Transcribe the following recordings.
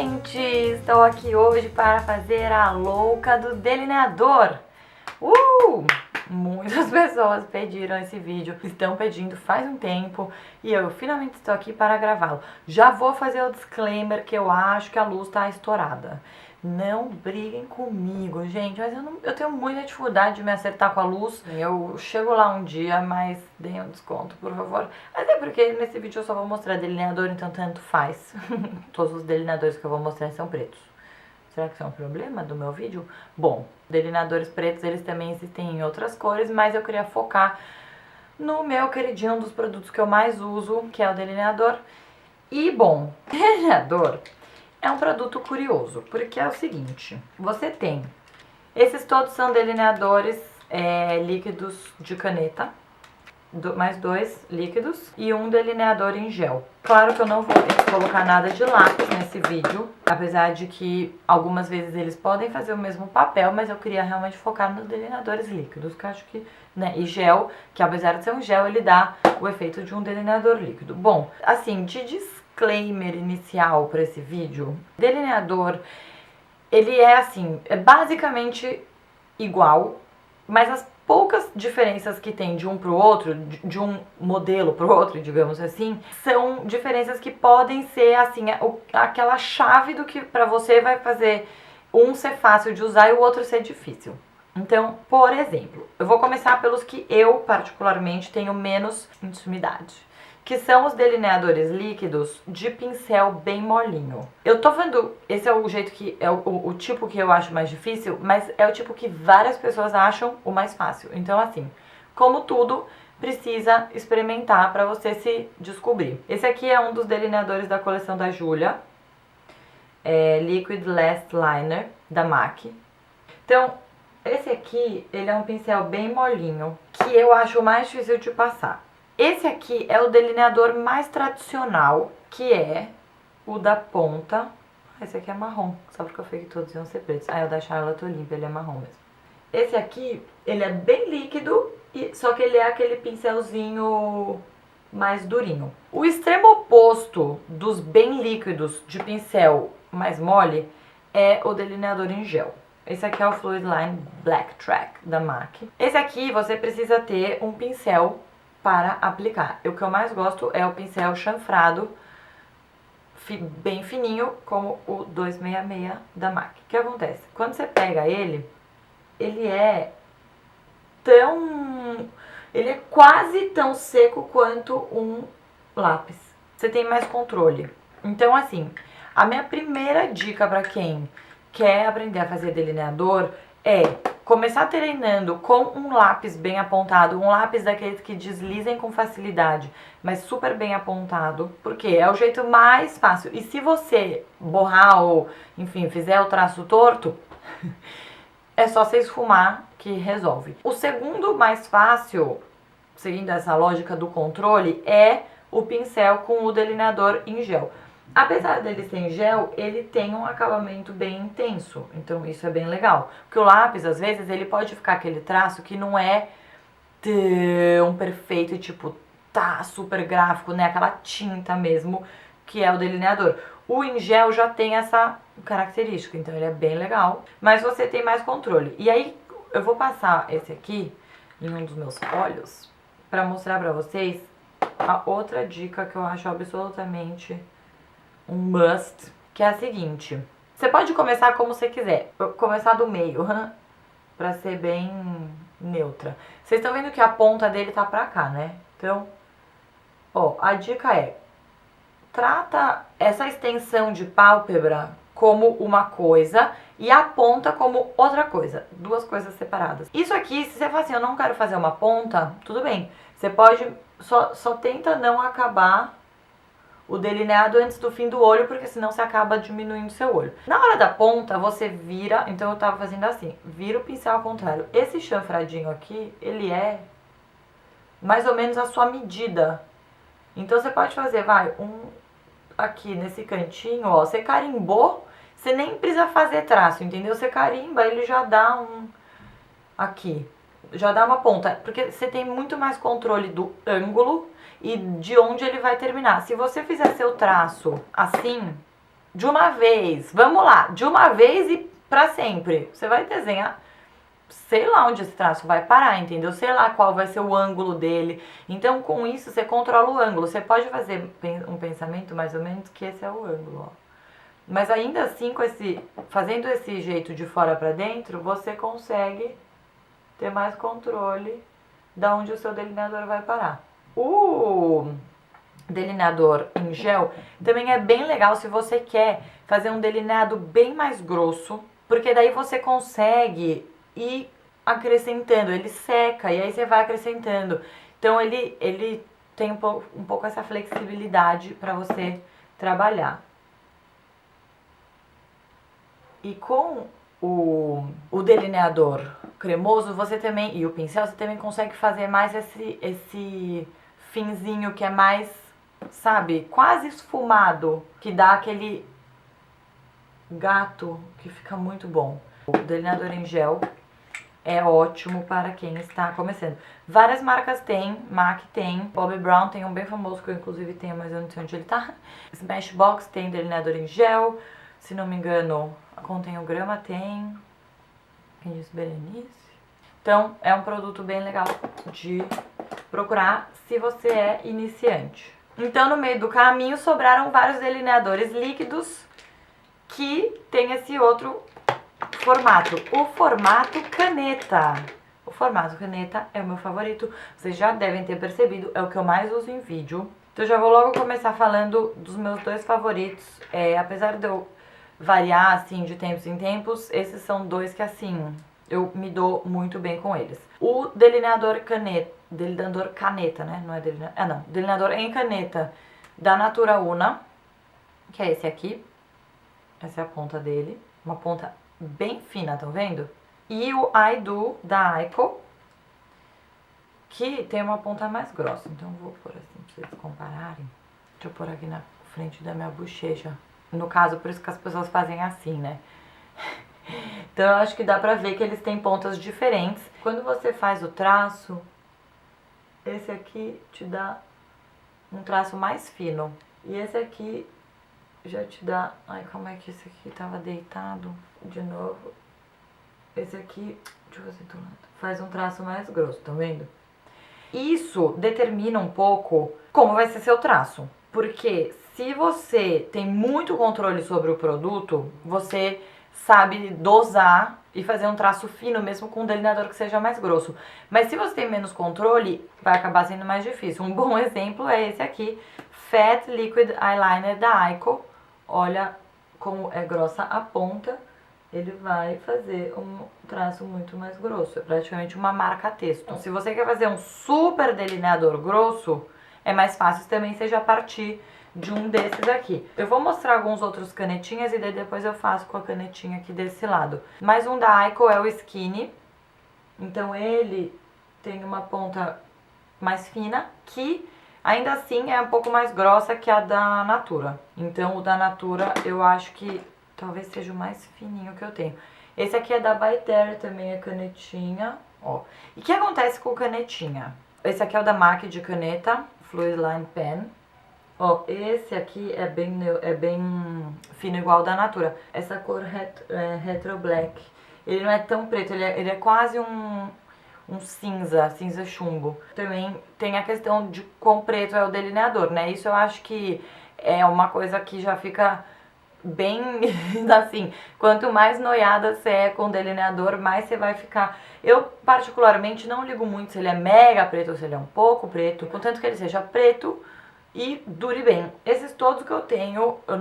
gente! Estou aqui hoje para fazer a louca do delineador. Muitas pessoas pediram esse vídeo, estão pedindo faz um tempo e eu finalmente estou aqui para gravá-lo. Já vou fazer o disclaimer que eu acho que a luz está estourada. Não briguem comigo, gente, mas eu tenho muita dificuldade de me acertar com a luz. Eu chego lá um dia, mas deem um desconto, por favor. Até porque nesse vídeo eu só vou mostrar delineador, então tanto faz. Todos os delineadores que eu vou mostrar são pretos. Será que isso é um problema do meu vídeo? Bom, delineadores pretos, eles também existem em outras cores, mas eu queria focar no meu queridinho, um dos produtos que eu mais uso, que é o delineador. E, bom, delineador é um produto curioso, porque é o seguinte, você tem, esses todos são delineadores líquidos de caneta, mais 2 líquidos e um delineador em gel. Claro que eu não vou colocar nada de lápis nesse vídeo, apesar de que algumas vezes eles podem fazer o mesmo papel, mas eu queria realmente focar nos delineadores líquidos, que eu acho que, né, e gel, que apesar de ser um gel, ele dá o efeito de um delineador líquido. Bom, assim, de disclaimer inicial para esse vídeo, delineador, ele é assim, é basicamente igual, mas as poucas diferenças que tem de um para o outro, de um modelo para o outro, digamos assim, são diferenças que podem ser assim, aquela chave do que para você vai fazer um ser fácil de usar e o outro ser difícil. Então, por exemplo, eu vou começar pelos que eu particularmente tenho menos intimidade, que são os delineadores líquidos de pincel bem molinho. Eu tô vendo, esse é o jeito que, é o tipo que eu acho mais difícil, mas é o tipo que várias pessoas acham o mais fácil. Então assim, como tudo, precisa experimentar pra você se descobrir. Esse aqui é um dos delineadores da coleção da Julia, Liquid Last Liner, da MAC. Então, esse aqui, ele é um pincel bem molinho, que eu acho o mais difícil de passar. Esse aqui é o delineador mais tradicional, que é o da ponta. Esse aqui é marrom, só porque eu falei que todos iam ser pretos. Ah, é o da Charlotte Olympia, ele é marrom mesmo. Esse aqui, ele é bem líquido, só que ele é aquele pincelzinho mais durinho. O extremo oposto dos bem líquidos de pincel mais mole é o delineador em gel. Esse aqui é o Fluid Line Black Track da MAC. Esse aqui você precisa ter um pincel para aplicar. O que eu mais gosto é o pincel chanfrado, bem fininho, como o 266 da MAC. O que acontece? Quando você pega ele, ele é quase tão seco quanto um lápis. Você tem mais controle. Então, assim, a minha primeira dica para quem quer aprender a fazer delineador é começar treinando com um lápis bem apontado, um lápis daqueles que deslizem com facilidade, mas super bem apontado, porque é o jeito mais fácil. E se você borrar ou, enfim, fizer o traço torto, é só você esfumar que resolve. O segundo mais fácil, seguindo essa lógica do controle, é o pincel com o delineador em gel. Apesar dele ser em gel, ele tem um acabamento bem intenso, então isso é bem legal. Porque o lápis, às vezes, ele pode ficar aquele traço que não é tão perfeito e tipo, tá super gráfico, né? Aquela tinta mesmo, que é o delineador. O em gel já tem essa característica, então ele é bem legal, mas você tem mais controle. E aí, eu vou passar esse aqui em um dos meus olhos pra mostrar pra vocês a outra dica que eu acho absolutamente um must, que é a seguinte. Você pode começar como você quiser. Começar do meio, pra ser bem neutra. Vocês estão vendo que a ponta dele tá pra cá, né? Então, ó, a dica é: trata essa extensão de pálpebra como uma coisa e a ponta como outra coisa. Duas coisas separadas. Isso aqui, se você fala assim, eu não quero fazer uma ponta, tudo bem. Você pode, só tenta não acabar o delineado antes do fim do olho, porque senão você acaba diminuindo seu olho. Na hora da ponta, você vira, então eu tava fazendo assim, vira o pincel ao contrário. Esse chanfradinho aqui, ele é mais ou menos a sua medida. Então você pode fazer, vai, aqui nesse cantinho, ó, você carimbou, você nem precisa fazer traço, entendeu? Você carimba, ele já dá aqui, já dá uma ponta, porque você tem muito mais controle do ângulo e de onde ele vai terminar. Se você fizer seu traço assim, de uma vez, vamos lá, de uma vez e pra sempre. Você vai desenhar, sei lá onde esse traço vai parar, entendeu? Sei lá qual vai ser o ângulo dele. Então, com isso, você controla o ângulo. Você pode fazer um pensamento mais ou menos que esse é o ângulo, ó. Mas ainda assim, fazendo esse jeito de fora pra dentro, você consegue ter mais controle de onde o seu delineador vai parar. O delineador em gel também é bem legal se você quer fazer um delineado bem mais grosso, porque daí você consegue ir acrescentando, ele seca e aí você vai acrescentando. Então ele tem um pouco essa flexibilidade para você trabalhar. E com o delineador cremoso, você também, e o pincel, você também consegue fazer mais esse finzinho que é mais, sabe, quase esfumado, que dá aquele gato que fica muito bom. O delineador em gel é ótimo para quem está começando. Várias marcas tem, MAC tem, Bobbi Brown tem um bem famoso que eu inclusive tenho, mas eu não sei onde ele tá. Smashbox tem delineador em gel, se não me engano, Contém o Grama tem, quem disse Berenice. Então é um produto bem legal de procurar se você é iniciante. Então no meio do caminho sobraram vários delineadores líquidos que tem esse outro formato, o formato caneta. O formato caneta é o meu favorito, vocês já devem ter percebido, é o que eu mais uso em vídeo. Então já vou logo começar falando dos meus dois favoritos, apesar de eu variar assim de tempos em tempos, esses são dois que assim, eu me dou muito bem com eles. O delineador caneta, né? Não é delineador, não, delineador em caneta da Natura Una, que é esse aqui. Essa é a ponta dele, uma ponta bem fina, estão vendo? E o I Do da Aiko, que tem uma ponta mais grossa. Então eu vou pôr assim pra vocês compararem. Deixa eu pôr aqui na frente da minha bochecha. No caso, por isso que as pessoas fazem assim, né? Então eu acho que dá pra ver que eles têm pontas diferentes. Quando você faz o traço, esse aqui te dá um traço mais fino. E esse aqui já te dá... Ai, como é que esse aqui tava deitado? De novo. Esse aqui, deixa eu ver do lado, faz um traço mais grosso, tá vendo? Isso determina um pouco como vai ser seu traço. Porque se você tem muito controle sobre o produto, você sabe dosar e fazer um traço fino mesmo com um delineador que seja mais grosso. Mas se você tem menos controle, vai acabar sendo mais difícil. Um bom exemplo é esse aqui, Fat Liquid Eyeliner da Aiko. Olha como é grossa a ponta, ele vai fazer um traço muito mais grosso. É praticamente uma marca-texto. Então, se você quer fazer um super delineador grosso, é mais fácil também seja partir de um desses aqui. Eu vou mostrar alguns outros canetinhas e daí depois eu faço com a canetinha aqui desse lado. Mais um da Aiko é o Skinny. Então ele tem uma ponta mais fina que ainda assim é um pouco mais grossa que a da Natura. Então o da Natura eu acho que talvez seja o mais fininho que eu tenho. Esse aqui é da By Terry, também é canetinha, ó. E o que acontece com canetinha? Esse aqui é o da MAC de caneta, Fluid Line Pen. Ó, esse aqui é bem fino igual o da Natura. Essa cor Retro Black. Ele não é tão preto, ele é quase um cinza chumbo. Também tem a questão de quão preto é o delineador, né? Isso eu acho que é uma coisa que já fica bem assim, quanto mais noiada você é com o delineador, mais você vai ficar. Eu particularmente não ligo muito se ele é mega preto ou se ele é um pouco preto, contanto que ele seja preto e dure bem. Esses todos que eu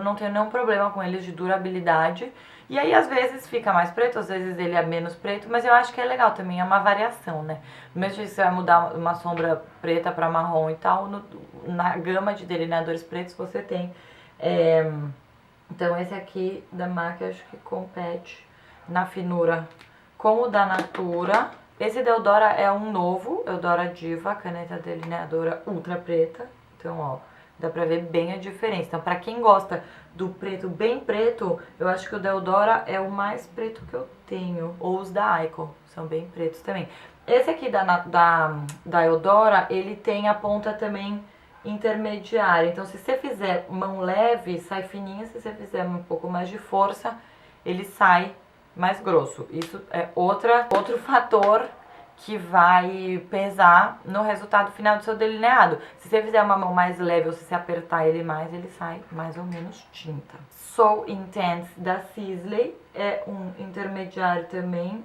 não tenho nenhum problema com eles de durabilidade. E aí às vezes fica mais preto, às vezes ele é menos preto, mas eu acho que é legal também, é uma variação, né? Do mesmo jeito que você vai mudar uma sombra preta para marrom e tal, na gama de delineadores pretos você tem. Então esse aqui da MAC eu acho que compete na finura com o da Natura. Esse da Eudora é um novo, Eudora Diva, caneta delineadora ultra preta. Então, ó, dá pra ver bem a diferença. Então, pra quem gosta do preto bem preto, eu acho que o da Eudora é o mais preto que eu tenho. Ou os da Aiko, são bem pretos também. Esse aqui da Eudora, ele tem a ponta também intermediária. Então, se você fizer mão leve, sai fininho. Se você fizer um pouco mais de força, ele sai mais grosso. Isso é outro fator que vai pesar no resultado final do seu delineado. Se você fizer uma mão mais leve ou se você apertar ele mais, ele sai mais ou menos tinta. So Intense da Sisley é um intermediário também.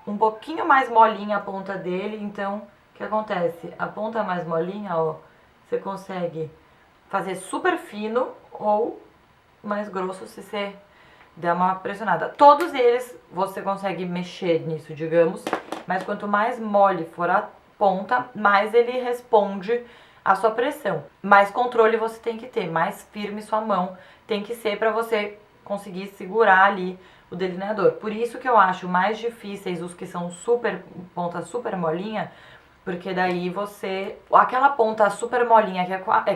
Um pouquinho mais molinha a ponta dele, então o que acontece? A ponta mais molinha, ó, você consegue fazer super fino ou mais grosso se você der uma pressionada. Todos eles você consegue mexer nisso, digamos, mas quanto mais mole for a ponta, mais ele responde à sua pressão. Mais controle você tem que ter, mais firme sua mão tem que ser para você conseguir segurar ali o delineador. Por isso que eu acho mais difíceis os que são ponta super molinha, porque daí você... Aquela ponta super molinha,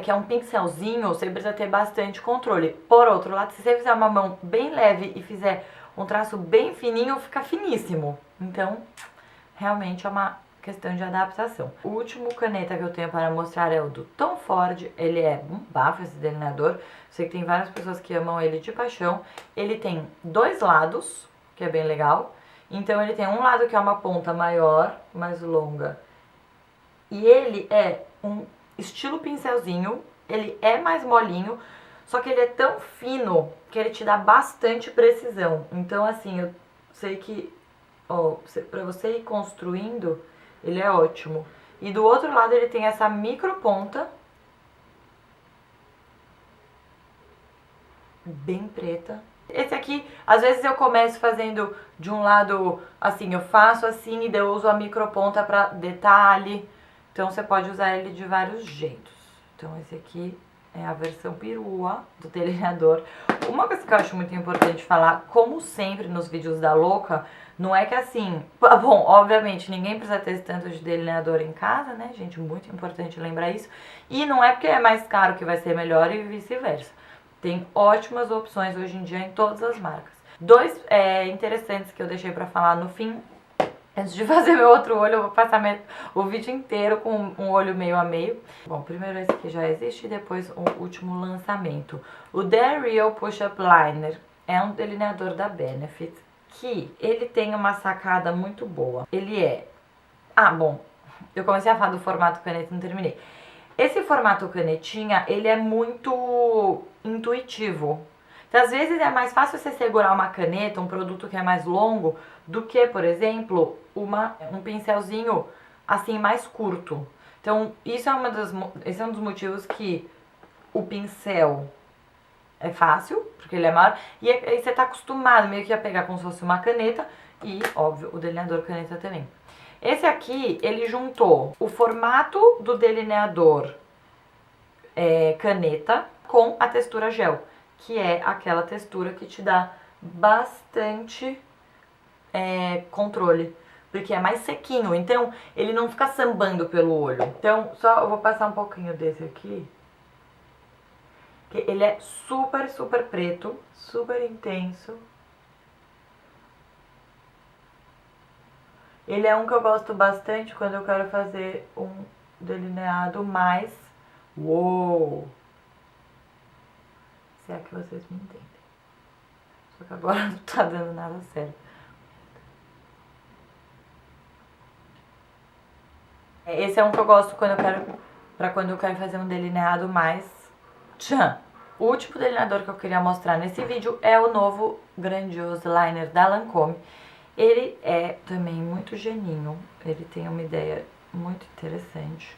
que é um pincelzinho, você precisa ter bastante controle. Por outro lado, se você fizer uma mão bem leve e fizer um traço bem fininho, fica finíssimo. Então, realmente é uma questão de adaptação. O último caneta que eu tenho para mostrar é o do Tom Ford. Ele é um bafo, esse delineador. Sei que tem várias pessoas que amam ele de paixão. Ele tem dois lados, que é bem legal. Então, ele tem um lado que é uma ponta maior, mais longa. E ele é um estilo pincelzinho, ele é mais molinho, só que ele é tão fino que ele te dá bastante precisão. Então, assim, eu sei que, ó, pra você ir construindo, ele é ótimo. E do outro lado ele tem essa micro ponta, bem preta. Esse aqui, às vezes eu começo fazendo de um lado, assim, eu faço assim e daí eu uso a micro ponta pra detalhe. Então, você pode usar ele de vários jeitos. Então, esse aqui é a versão perua do delineador. Uma coisa que eu acho muito importante falar, como sempre nos vídeos da Louca, não é que assim... Bom, obviamente, ninguém precisa ter esse tanto de delineador em casa, né, gente? Muito importante lembrar isso. E não é porque é mais caro que vai ser melhor e vice-versa. Tem ótimas opções hoje em dia em todas as marcas. Dois interessantes que eu deixei pra falar no fim. Antes de fazer meu outro olho, eu vou passar o vídeo inteiro com um olho meio a meio. Bom, primeiro esse aqui já existe e depois o último lançamento. O The Real Push-Up Liner é um delineador da Benefit que ele tem uma sacada muito boa. Ele é... Ah, bom, eu comecei a falar do formato caneta e não terminei. Esse formato canetinha, ele é muito intuitivo. Então, às vezes é mais fácil você segurar uma caneta, um produto que é mais longo, do que, por exemplo, um pincelzinho assim mais curto. Então, esse é um dos motivos que o pincel é fácil, porque ele é maior, e aí você tá acostumado meio que a pegar como se fosse uma caneta, e, óbvio, o delineador caneta também. Esse aqui, ele juntou o formato do delineador caneta com a textura gel, que é aquela textura que te dá bastante controle, porque é mais sequinho, então ele não fica sambando pelo olho. Então, só eu vou passar um pouquinho desse aqui, que ele é super, super preto, super intenso. Ele é um que eu gosto bastante quando eu quero fazer um delineado mais... Uou! Se é que vocês me entendem. Só que agora não tá dando nada certo. Esse é um que eu gosto quando eu quero fazer um delineado mais tchan. O último delineador que eu queria mostrar nesse vídeo é o novo grandioso liner da Lancôme. Ele é também muito geninho, ele tem uma ideia muito interessante.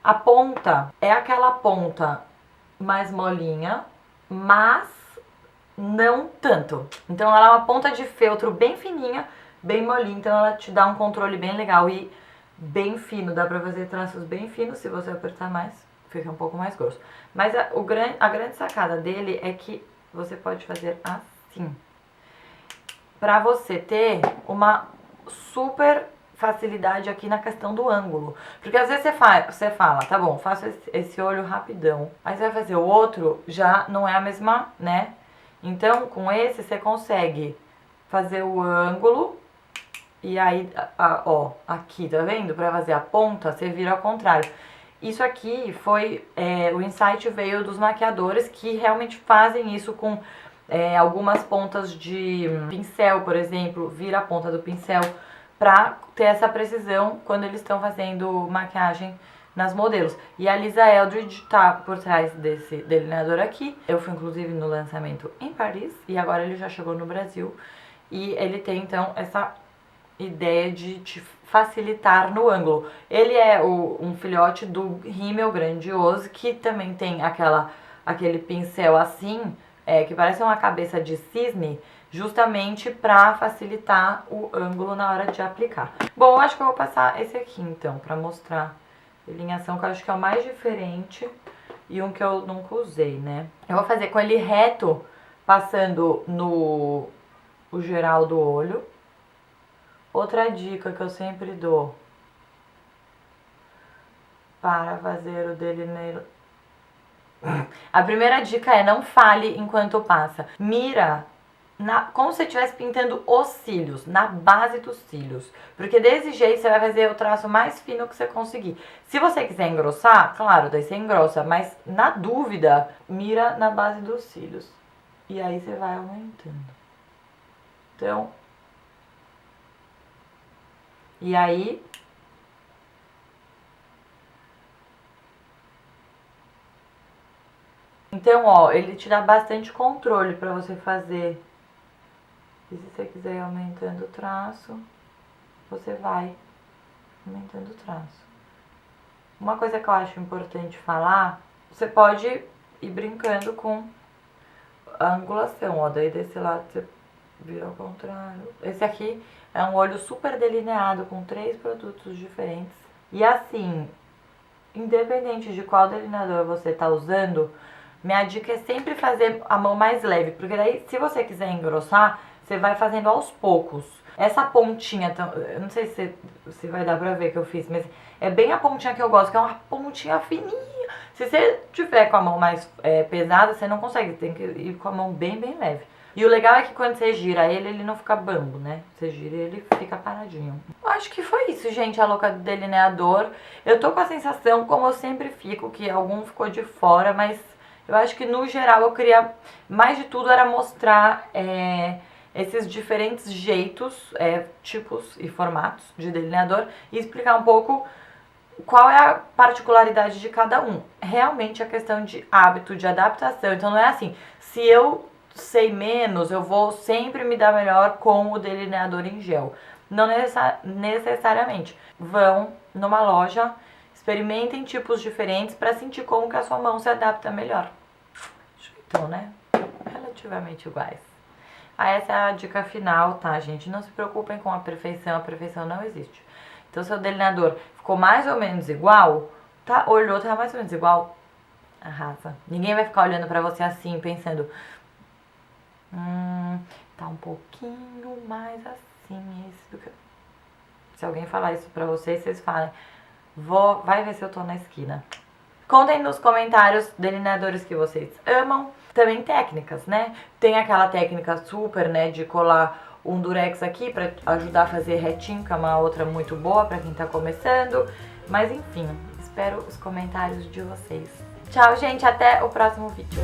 A ponta é aquela ponta mais molinha, mas não tanto. Então ela é uma ponta de feltro bem fininha, bem molinha, então ela te dá um controle bem legal e bem fino. Dá pra fazer traços bem finos, se você apertar mais, fica um pouco mais grosso. Mas a grande sacada dele é que você pode fazer assim, pra você ter uma super facilidade aqui na questão do ângulo. Porque às vezes você fala, tá bom, faço esse olho rapidão. Aí você vai fazer o outro, já não é a mesma, né? Então, com esse, você consegue fazer o ângulo. E aí, ó, aqui, tá vendo? Pra fazer a ponta, você vira ao contrário. Isso aqui foi, o insight veio dos maquiadores que realmente fazem isso com algumas pontas de pincel, por exemplo, vira a ponta do pincel pra ter essa precisão quando eles estão fazendo maquiagem nas modelos. E a Lisa Eldridge tá por trás desse delineador aqui. Eu fui inclusive no lançamento em Paris e agora ele já chegou no Brasil. E ele tem então essa ideia de te facilitar no ângulo. Ele é um filhote do Rimmel Grandioso, que também tem aquele pincel assim, que parece uma cabeça de cisne, justamente para facilitar o ângulo na hora de aplicar. Bom, acho que eu vou passar esse aqui então, para mostrar delineação, que eu acho que é o mais diferente e um que eu nunca usei, né? Eu vou fazer com ele reto, passando no geral do olho. Outra dica que eu sempre dou para fazer o delineado. A primeira dica é não fale enquanto passa. Mira como se você estivesse pintando os cílios, na base dos cílios. Porque desse jeito você vai fazer o traço mais fino que você conseguir. Se você quiser engrossar, claro, daí você engrossa. Mas na dúvida, mira na base dos cílios. E aí você vai aumentando. Então... E aí... Então, ó, ele te dá bastante controle pra você fazer. E se você quiser ir aumentando o traço, você vai aumentando o traço. Uma coisa que eu acho importante falar, você pode ir brincando com a angulação, ó. Daí desse lado você vira ao contrário. Esse aqui é um olho super delineado com 3 produtos diferentes. E assim, independente de qual delineador você tá usando, minha dica é sempre fazer a mão mais leve, porque daí se você quiser engrossar, você vai fazendo aos poucos. Essa pontinha, eu não sei se vai dar pra ver que eu fiz, mas é bem a pontinha que eu gosto, que é uma pontinha fininha. Se você tiver com a mão mais pesada, você não consegue, tem que ir com a mão bem, bem leve. E o legal é que quando você gira ele não fica bambo, né? Você gira e ele fica paradinho. Eu acho que foi isso, gente, a louca do delineador. Eu tô com a sensação, como eu sempre fico, que algum ficou de fora, mas eu acho que no geral eu queria, mais de tudo, era mostrar esses diferentes jeitos, tipos e formatos de delineador e explicar um pouco qual é a particularidade de cada um. Realmente é questão de hábito, de adaptação. Então não é assim, se eu sei menos, eu vou sempre me dar melhor com o delineador em gel. Não necessariamente. Vão numa loja, experimentem tipos diferentes para sentir como que a sua mão se adapta melhor. Então, né? Relativamente iguais. Essa é a dica final, tá, gente? Não se preocupem com a perfeição não existe. Então, seu delineador ficou mais ou menos igual, tá? Olhou, tá mais ou menos igual, arrasa. Ninguém vai ficar olhando pra você assim, pensando... tá um pouquinho mais assim esse do que... Se alguém falar isso pra vocês, vocês falem... Vai ver se eu tô na esquina. Contem nos comentários delineadores que vocês amam. Também técnicas, né? Tem aquela técnica super, né, de colar um durex aqui pra ajudar a fazer retinho, que é uma outra muito boa pra quem tá começando. Mas enfim, espero os comentários de vocês. Tchau, gente, até o próximo vídeo.